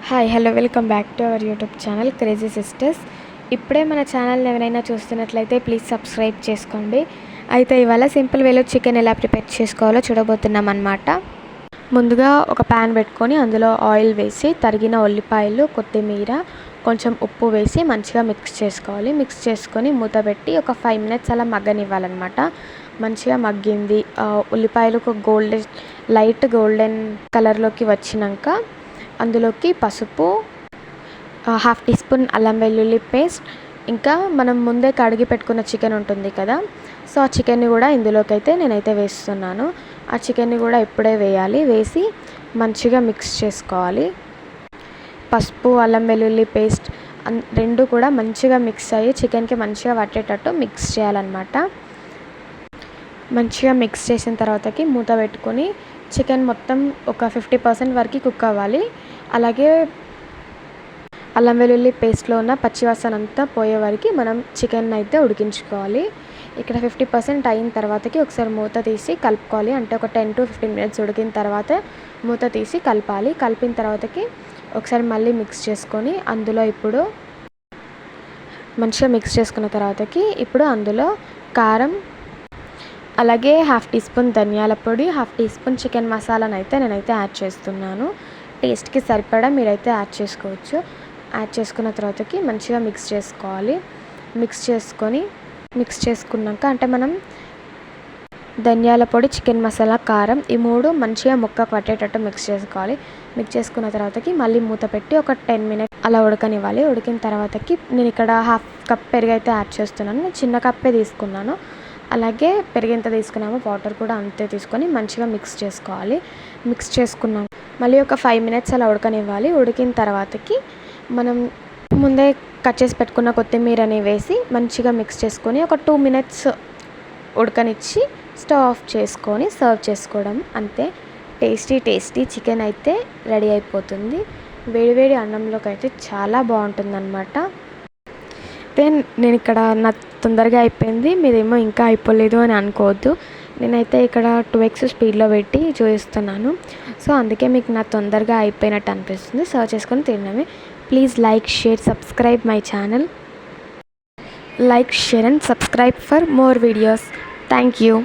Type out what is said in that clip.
Hi hello welcome back to our YouTube channel crazy sisters. ఇప్పుడే మన ఛానల్ని ఎవరైనా చూస్తున్నట్లయితే ప్లీజ్ సబ్స్క్రైబ్ చేసుకోండి. అయితే ఇవాళ సింపుల్ వేలో చికెన్ ఎలా ప్రిపేర్ చేసుకోవాలో చూడబోతున్నాం అన్నమాట. ముందుగా ఒక ప్యాన్ పెట్టుకొని అందులో ఆయిల్ వేసి తరిగిన ఉల్లిపాయలు, కొత్తిమీర, కొంచెం ఉప్పు వేసి మంచిగా మిక్స్ చేసుకోవాలి. మిక్స్ చేసుకొని మూత పెట్టి ఒక 5 minutes అలా మగ్గనివ్వాలన్నమాట. మంచిగా మగ్గింది. ఉల్లిపాయలు ఒక లైట్ గోల్డెన్ కలర్లోకి వచ్చినాక అందులోకి పసుపు, 1/2 teaspoon అల్లం వెల్లుల్లి పేస్ట్, ఇంకా మనం ముందే కడిగి పెట్టుకున్న చికెన్ ఉంటుంది కదా, సో ఆ చికెన్ని కూడా ఇందులోకి అయితే నేనైతే వేస్తున్నాను. ఆ చికెన్ని కూడా ఇప్పుడే వేయాలి. వేసి మంచిగా మిక్స్ చేసుకోవాలి. పసుపు, అల్లం వెల్లుల్లి పేస్ట్ రెండు కూడా మంచిగా మిక్స్ అయ్యి చికెన్కి మంచిగా పట్టేటట్టు మిక్స్ చేయాలన్నమాట. మంచిగా మిక్స్ చేసిన తర్వాతకి మూత పెట్టుకొని చికెన్ మొత్తం ఒక 50% వరకు కుక్ అవ్వాలి. అలాగే అల్లం వెల్లుల్లి పేస్ట్లో ఉన్న పచ్చివాసన అంతా పోయే వరకు మనం చికెన్ అయితే ఉడికించుకోవాలి. ఇక్కడ 50% అయిన తర్వాతకి ఒకసారి మూత తీసి కలుపుకోవాలి. అంటే ఒక 10 to 15 minutes ఉడికిన తర్వాత మూత తీసి కలపాలి. కలిపిన తర్వాతకి ఒకసారి మళ్ళీ మిక్స్ చేసుకొని అందులో ఇప్పుడు మంచిగా మిక్స్ చేసుకున్న తర్వాతకి ఇప్పుడు అందులో కారం, అలాగే 1/2 teaspoon ధనియాల పొడి, 1/2 teaspoon చికెన్ మసాలాను అయితే నేనైతే యాడ్ చేస్తున్నాను. టేస్ట్కి సరిపడా మీరైతే యాడ్ చేసుకోవచ్చు. యాడ్ చేసుకున్న తర్వాతకి మంచిగా మిక్స్ చేసుకోవాలి. మిక్స్ చేసుకున్నాక అంటే మనం ధనియాల పొడి, చికెన్ మసాలా, కారం ఈ 3 మంచిగా ముక్కకు పట్టేటట్టు మిక్స్ చేసుకోవాలి. మిక్స్ చేసుకున్న తర్వాతకి మళ్ళీ మూత పెట్టి ఒక 10 minutes అలా ఉడకనివ్వాలి. ఉడికిన తర్వాతకి నేను ఇక్కడ 1/2 cup పెరుగు అయితే యాడ్ చేస్తున్నాను. నేను చిన్న కప్పే తీసుకున్నాను. అలాగే పెరుగు ఎంత తీసుకున్నామో వాటర్ కూడా అంతే తీసుకొని మంచిగా మిక్స్ చేసుకోవాలి. మిక్స్ చేసుకున్నాం మళ్ళీ ఒక 5 minutes అలా ఉడకనివ్వాలి. ఉడికిన తర్వాతకి మనం ముందే కట్ చేసి పెట్టుకున్న కొత్తిమీరని వేసి మంచిగా మిక్స్ చేసుకొని ఒక 2 minutes ఉడకనిచ్చి స్టవ్ ఆఫ్ చేసుకొని సర్వ్ చేసుకోవడం అంతే. టేస్టీ చికెన్ అయితే రెడీ అయిపోతుంది. వేడివేడి అన్నంలోకి అయితే చాలా బాగుంటుందన్నమాట. నేను ఇక్కడ నాకు తొందరగా అయిపోయింది, మీరేమో ఇంకా అయిపోలేదు అని అనుకోవద్దు. నేనైతే ఇక్కడ 2x స్పీడ్లో పెట్టి చూపిస్తున్నాను. సో అందుకే మీకు నా తొందరగా అయిపోయినట్టు అనిపిస్తుంది. సర్వ్ చేసుకొని తినడమే. Please like, share, subscribe my channel. Like, share and subscribe for more videos. Thank you.